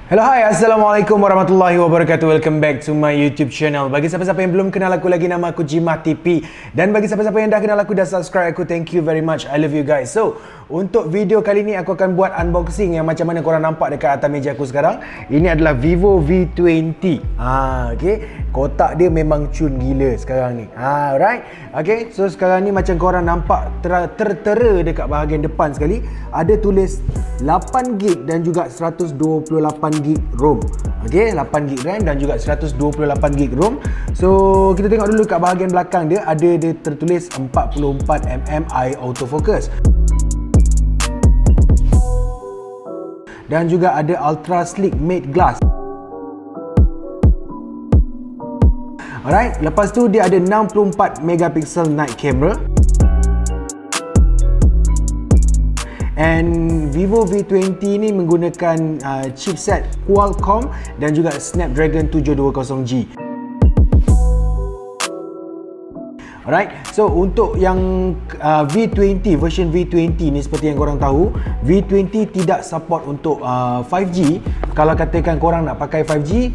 Hello, hi, Assalamualaikum warahmatullahi wabarakatuh. Welcome back to my YouTube channel. Bagi siapa-siapa yang belum kenal aku lagi, nama aku Jimah TP. Dan bagi siapa-siapa yang dah kenal aku, dah subscribe aku, thank you very much. I love you guys. So, untuk video kali ni aku akan buat unboxing yang macam mana korang nampak dekat atas meja aku sekarang. Ini adalah Vivo V20. Okay. Kotak dia memang cun gila sekarang ni. Alright. Okay. So, sekarang ni macam korang nampak tertera dekat bahagian depan sekali. Ada tulis 8GB dan juga 128GB ROM. Okey, 8GB RAM dan juga 128GB ROM. So, kita tengok dulu kat bahagian belakang dia, ada dia tertulis 44mm eye autofocus. Dan juga ada ultra sleek matte glass. Alright, lepas tu dia ada 64 megapixel night camera. And Vivo V20 ni menggunakan chipset Qualcomm dan juga Snapdragon 720G. Alright, so untuk yang V20, version V20 ni seperti yang korang tahu, V20 tidak support untuk 5G. Kalau katakan korang nak pakai 5G,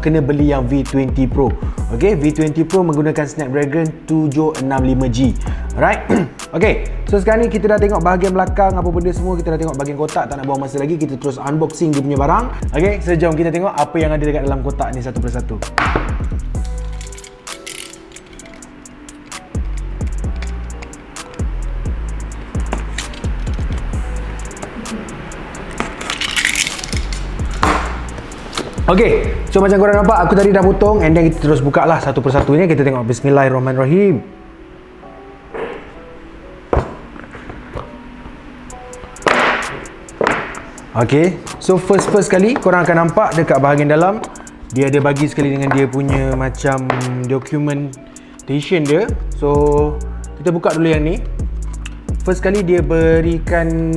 kena beli yang V20 Pro. Okay, V20 Pro menggunakan Snapdragon 765G. Alright, okay, so sekarang ni kita dah tengok bahagian belakang, apa benda semua, kita dah tengok bahagian kotak, tak nak buang masa lagi, kita terus unboxing dia punya barang. Okay, so jom kita tengok apa yang ada dekat dalam kotak ni satu persatu. Okay, so macam korang nampak, aku tadi dah potong and then kita terus buka lah satu persatunya. Kita tengok. Bismillahirrahmanirrahim. Okay, so first kali korang akan nampak dekat bahagian dalam, dia ada bagi sekali dengan dia punya macam documentation dia. So, kita buka dulu yang ni. First kali dia berikan,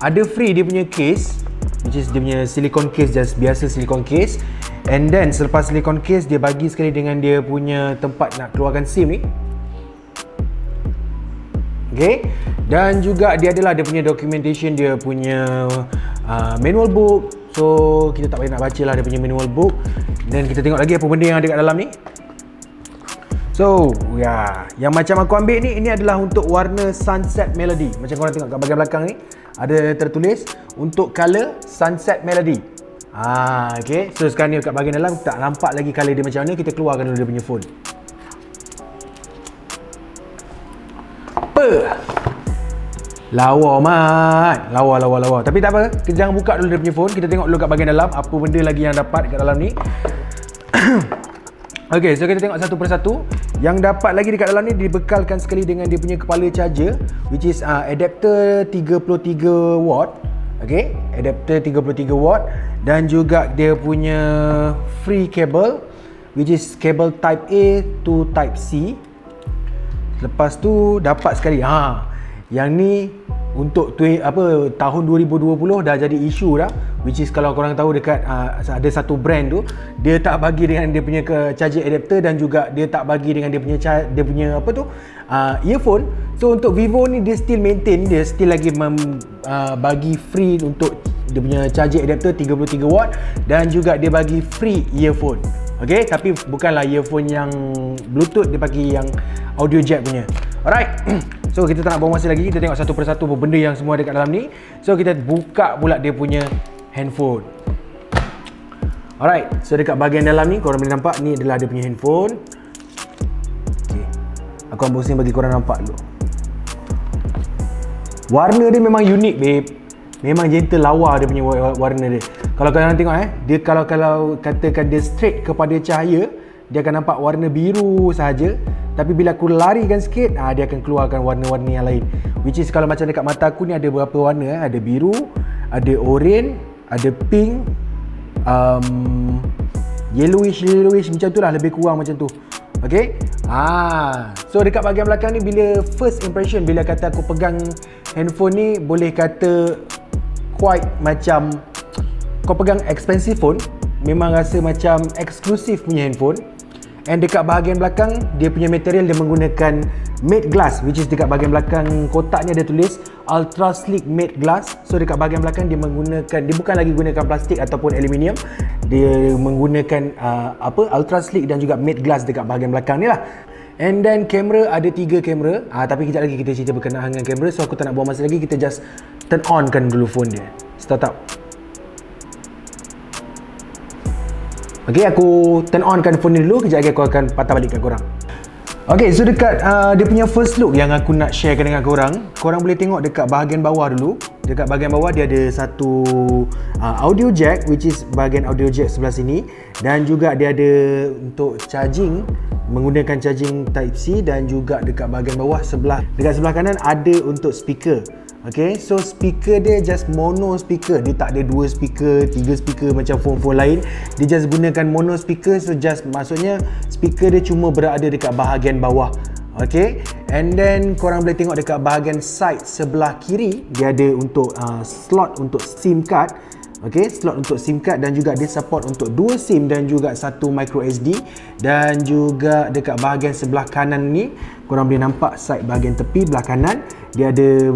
ada free dia punya case, which is dia punya silicone case, just biasa silicone case. And then selepas silicone case, dia bagi sekali dengan dia punya tempat nak keluarkan SIM ni. Okay, dan juga dia adalah dia punya documentation, dia punya manual book. So kita tak payah nak baca lah dia punya manual book. Dan kita tengok lagi apa benda yang ada kat dalam ni. So yang macam aku ambil ni, ini adalah untuk warna Sunset Melody. Macam korang tengok kat bahagian belakang ni, ada tertulis untuk color Sunset Melody. Okay, so sekarang ni kat bahagian dalam tak nampak lagi color dia macam mana. Kita keluarkan dulu dia punya phone. Lawa mat, lawa. Tapi tak apa, kita jangan buka dulu dia punya phone. Kita tengok dulu kat bahagian dalam apa benda lagi yang dapat kat dalam ni. Okay, so kita tengok satu persatu. Yang dapat lagi dekat dalam ni, dibekalkan sekali dengan dia punya kepala charger, which is adapter 33 watt. Okay, adapter 33 watt. Dan juga dia punya free cable, which is cable type A to type C. Lepas tu dapat sekali, yang ni untuk tahun 2020 dah jadi isu dah, which is kalau korang tahu dekat ada satu brand tu, dia tak bagi dengan dia punya charger adapter dan juga dia tak bagi dengan dia punya earphone. So untuk Vivo ni dia still maintain, dia still lagi bagi free untuk dia punya charger adapter 33 watt dan juga dia bagi free earphone. Okay, tapi bukanlah earphone yang Bluetooth, dia bagi yang audio jack punya. Alright, so kita tak nak buang masa lagi, kita tengok satu persatu benda yang semua ada kat dalam ni. So kita buka pula dia punya handphone. Alright, so dekat bahagian dalam ni korang boleh nampak, ni adalah dia punya handphone. Okay, aku unboxing bagi korang nampak dulu. Warna dia memang unik babe. Memang gentle lawa dia punya warna dia. Kalau korang tengok dia kalau katakan dia straight kepada cahaya, dia akan nampak warna biru sahaja. Tapi bila aku larikan sikit, dia akan keluarkan warna-warna yang lain. Which is kalau macam dekat mata aku ni ada berapa warna, ada biru, ada orange, ada pink, yellowish macam tu lah, lebih kurang macam tu. Okay, so dekat bahagian belakang ni, bila first impression, bila kata aku pegang handphone ni, boleh kata quite macam kau pegang expensive phone. Memang rasa macam eksklusif punya handphone. And dekat bahagian belakang, dia punya material dia menggunakan matte glass, which is dekat bahagian belakang kotak ni ada tulis Ultra Sleek Matte Glass. So dekat bahagian belakang dia bukan lagi gunakan plastik ataupun aluminium. Dia menggunakan Ultra Sleek dan juga matte glass dekat bahagian belakang ni lah. And then kamera ada 3 kamera. Tapi kejap lagi kita cerita berkenaan dengan kamera. So aku tak nak buang masa lagi, kita just turn on kan dulu phone dia. Start up. Okay, aku turn on kan phone ni dulu. Kejap lagi aku akan patah balik kat korang. Okay, so dekat dia punya first look yang aku nak sharekan dengan korang, korang boleh tengok dekat bahagian bawah dulu. Dekat bahagian bawah dia ada satu audio jack, which is bahagian audio jack sebelah sini. Dan juga dia ada untuk charging, menggunakan charging type C. Dan juga dekat bahagian bawah dekat sebelah kanan ada untuk speaker. Okay, so speaker dia just mono speaker. Dia tak ada 2 speaker, 3 speaker macam phone-phone lain. Dia just gunakan mono speaker. So just maksudnya speaker dia cuma berada dekat bahagian bawah. Okay, and then korang boleh tengok dekat bahagian side sebelah kiri, dia ada untuk slot untuk SIM card. Okay, slot untuk SIM card, dan juga dia support untuk 2 SIM dan juga 1 micro SD. Dan juga dekat bahagian sebelah kanan ni, korang boleh nampak side bahagian tepi belah kanan, dia ada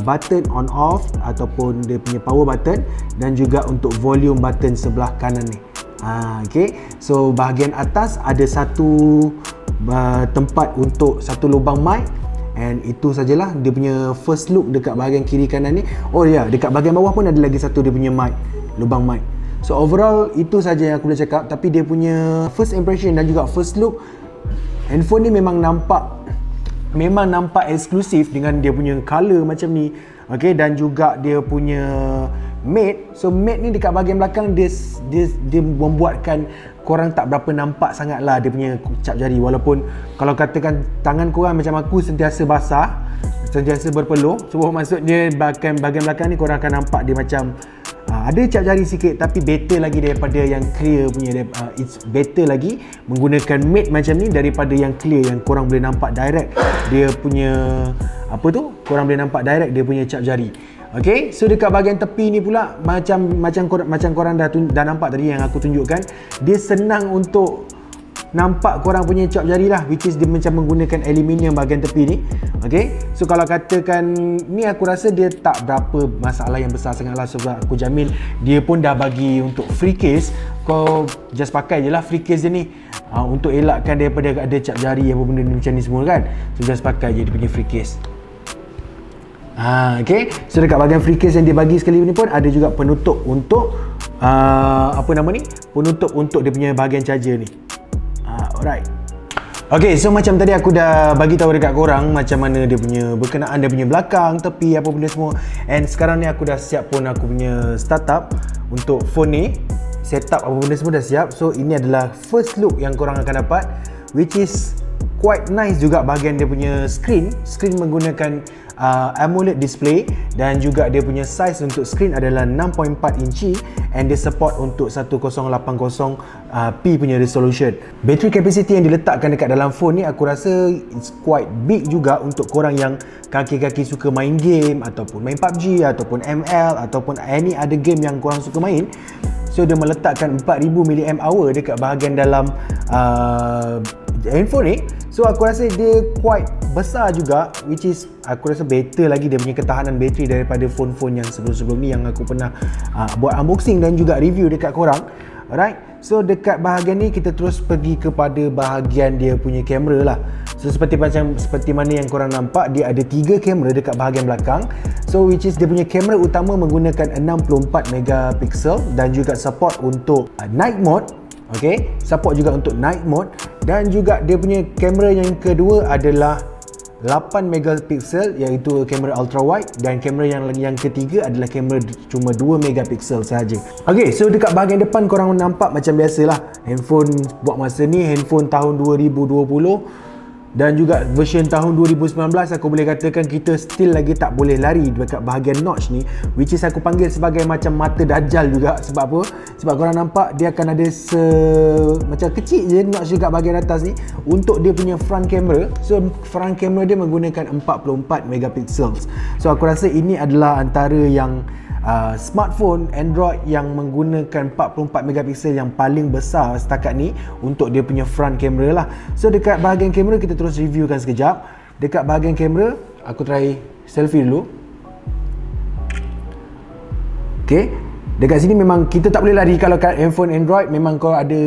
button on off ataupun dia punya power button, dan juga untuk volume button sebelah kanan ni. Okay, so bahagian atas ada satu tempat untuk satu lubang mic. And itu sajalah dia punya first look dekat bahagian kiri kanan ni. Oh ya, dekat bahagian bawah pun ada lagi satu dia punya mic, lubang mic. So overall itu saja yang aku boleh cakap. Tapi dia punya first impression dan juga first look, handphone ni memang nampak eksklusif dengan dia punya color macam ni. Okay, dan juga dia punya matte. So matte ni dekat bahagian belakang dia membuatkan korang tak berapa nampak sangat lah dia punya cap jari. Walaupun kalau katakan tangan korang macam aku sentiasa basah, sentiasa berpeluh, so maksudnya bahagian belakang ni korang akan nampak dia macam ada cap jari sikit, tapi better lagi daripada yang clear punya. It's better lagi menggunakan matte macam ni daripada yang clear, yang korang boleh nampak direct dia punya korang boleh nampak direct dia punya cap jari. Okay, so dekat bahagian tepi ni pula macam korang dah nampak tadi yang aku tunjukkan, dia senang untuk nampak korang punya cap jari lah, which is dia macam menggunakan aluminium bahagian tepi ni. Okay, so kalau katakan ni, aku rasa dia tak berapa masalah yang besar sangat lah, sebab aku jamin dia pun dah bagi untuk free case. Kau just pakai je lah free case dia ni, untuk elakkan daripada ada cap jari apa benda ni macam ni semua kan. So just pakai je dia punya free case. Okay, so dekat bahagian free case yang dia bagi sekali ni pun ada juga penutup untuk penutup untuk dia punya bahagian charger ni. Alright. Okay, so macam tadi aku dah bagi tahu dekat korang macam mana dia punya berkenaan dia punya belakang, tepi, apa benda semua. And sekarang ni aku dah siap pun aku punya startup untuk phone ni. Setup apa benda semua dah siap. So ini adalah first look yang korang akan dapat, which is quite nice juga bahagian dia punya screen menggunakan AMOLED display, dan juga dia punya size untuk screen adalah 6.4 inci, and dia support untuk 1080p punya resolution. Battery capacity yang diletakkan dekat dalam phone ni aku rasa it's quite big juga untuk korang yang kaki-kaki suka main game ataupun main PUBG ataupun ML ataupun any other game yang korang suka main. So dia meletakkan 4000 mAh dekat bahagian dalam handphone ni. So aku rasa dia quite besar juga, which is aku rasa better lagi dia punya ketahanan bateri daripada phone-phone yang sebelum-sebelum ni yang aku pernah buat unboxing dan juga review dekat korang. Alright, so dekat bahagian ni kita terus pergi kepada bahagian dia punya kamera lah. So seperti mana yang korang nampak, dia ada 3 kamera dekat bahagian belakang. So which is dia punya kamera utama menggunakan 64 megapiksel dan juga support untuk night mode. Okay, support juga untuk night mode, dan juga dia punya kamera yang kedua adalah 8 megapiksel iaitu kamera ultra wide, dan kamera yang ketiga adalah kamera cuma 2 megapiksel sahaja. Okay, so dekat bahagian depan korang nampak macam biasalah handphone buat masa ni, handphone tahun 2020 dan juga version tahun 2019. Aku boleh katakan kita still lagi tak boleh lari dekat bahagian notch ni, which is aku panggil sebagai macam mata dajjal juga. Sebab apa? Sebab korang nampak dia akan ada macam kecil je notch dekat bahagian atas ni untuk dia punya front camera. So front camera dia menggunakan 44 megapixels. So aku rasa ini adalah antara yang smartphone Android yang menggunakan 44 megapiksel yang paling besar setakat ni untuk dia punya front camera lah. So dekat bahagian kamera kita terus reviewkan sekejap. dekat bahagian kamera, aku try selfie dulu. Okay, dekat sini memang kita tak boleh lari. Kalau kat handphone Android memang kau ada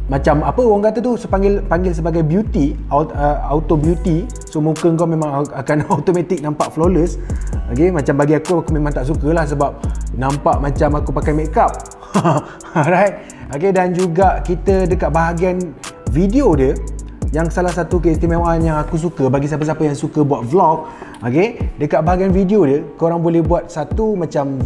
macam apa orang kata tu, panggil sebagai beauty, auto beauty. So muka kau memang akan automatic nampak flawless. Okay, macam bagi aku memang tak suka lah, sebab nampak macam aku pakai makeup. Alright. Okay, dan juga kita dekat bahagian video dia, yang salah satu keistimewaan yang aku suka bagi siapa-siapa yang suka buat vlog, okay, dekat bahagian video dia korang boleh buat satu macam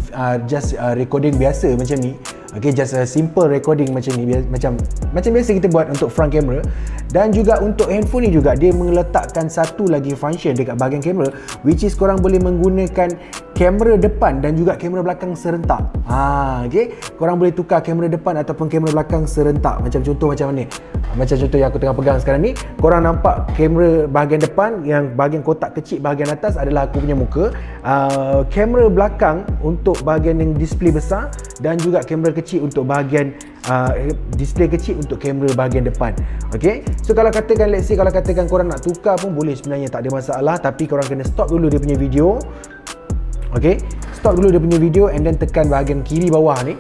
just recording biasa macam ni. Okay, just a simple recording macam ni, macam biasa kita buat untuk front camera. Dan juga untuk handphone ni juga dia meletakkan satu lagi function dekat bahagian kamera, which is korang boleh menggunakan kamera depan dan juga kamera belakang serentak. Okay, korang boleh tukar kamera depan ataupun kamera belakang serentak. Macam contoh macam ni, macam contoh yang aku tengah pegang sekarang ni, korang nampak kamera bahagian depan, yang bahagian kotak kecil bahagian atas adalah aku punya muka. Kamera belakang untuk bahagian yang display besar, dan juga kamera kecil untuk bahagian display kecil untuk kamera bahagian depan. Okay, so kalau katakan let's say, kalau katakan korang nak tukar pun boleh sebenarnya, tak ada masalah. Tapi korang kena stop dulu dia punya video. Okay, stop dulu dia punya video and then tekan bahagian kiri bawah ni.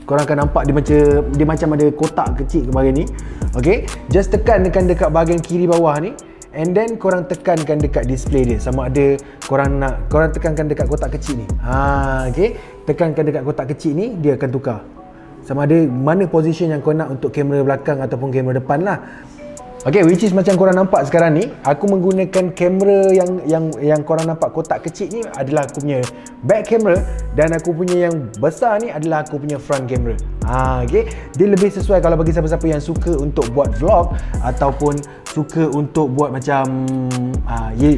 Korang akan nampak dia macam ada kotak kecil ke bahagian ni. Okay, just tekankan dekat bahagian kiri bawah ni, and then korang tekankan dekat display dia, sama ada korang tekankan dekat kotak kecil ni. Okay, tekankan dekat kotak kecil ni, dia akan tukar sama ada mana position yang kau nak untuk kamera belakang ataupun kamera depan lah. Okay, which is macam korang nampak sekarang ni, aku menggunakan kamera yang korang nampak kotak kecil ni adalah aku punya back camera, dan aku punya yang besar ni adalah aku punya front camera. Okay, dia lebih sesuai kalau bagi siapa-siapa yang suka untuk buat vlog ataupun suka untuk buat macam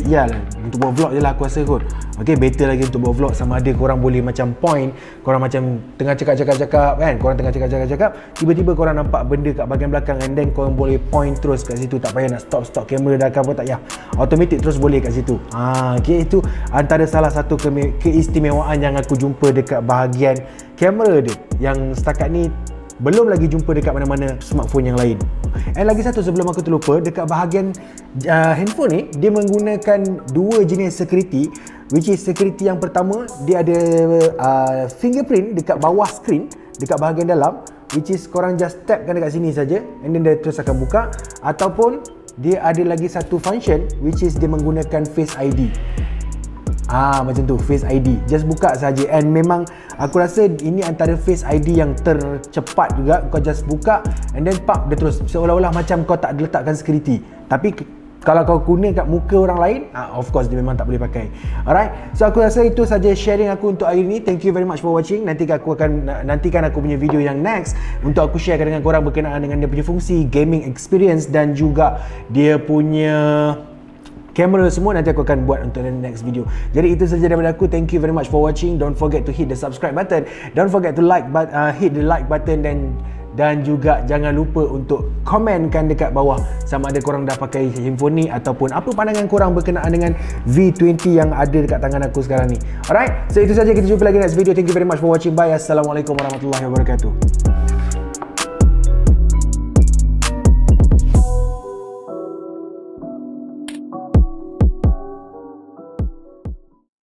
yalah, untuk buat vlog je lah aku rasa kot. Okay, better lagi untuk buat vlog, sama ada korang boleh macam point, korang macam tengah cakap kan, korang tengah cakap, tiba-tiba korang nampak benda kat bahagian belakang, and then korang boleh point terus kat situ, tak payah nak stop kamera dah apa, tak payah, automatic terus boleh kat situ. Okay, itu antara salah satu keistimewaan yang aku jumpa dekat bahagian kamera dia, yang setakat ni belum lagi jumpa dekat mana-mana smartphone yang lain. And lagi satu sebelum aku terlupa, dekat bahagian handphone ni dia menggunakan dua jenis security, which is security yang pertama dia ada fingerprint dekat bawah screen, dekat bahagian dalam, which is korang just tapkan dekat sini saja and then dia terus akan buka. Ataupun dia ada lagi satu function, which is dia menggunakan Face ID. Macam tu, Face ID, just buka saja. And memang aku rasa ini antara Face ID yang tercepat juga. Kau just buka and then pop, dia terus seolah-olah macam kau tak letakkan security. Tapi kalau kau guna kat muka orang lain, of course dia memang tak boleh pakai. Alright, so aku rasa itu saja sharing aku untuk hari ini. Thank you very much for watching. Nantikan aku punya video yang next untuk aku share dengan korang berkenaan dengan dia punya fungsi, gaming experience, dan juga dia punya kamera semua. Nanti aku akan buat untuk the next video. Jadi itu saja daripada aku. Thank you very much for watching. Don't forget to hit the subscribe button. Don't forget to hit the like button, dan juga jangan lupa untuk komenkan dekat bawah sama ada korang dah pakai handphone ni ataupun apa pandangan korang berkenaan dengan V20 yang ada dekat tangan aku sekarang ni. Alright, so itu saja, kita jumpa lagi next video. Thank you very much for watching. Bye. Assalamualaikum warahmatullahi wabarakatuh.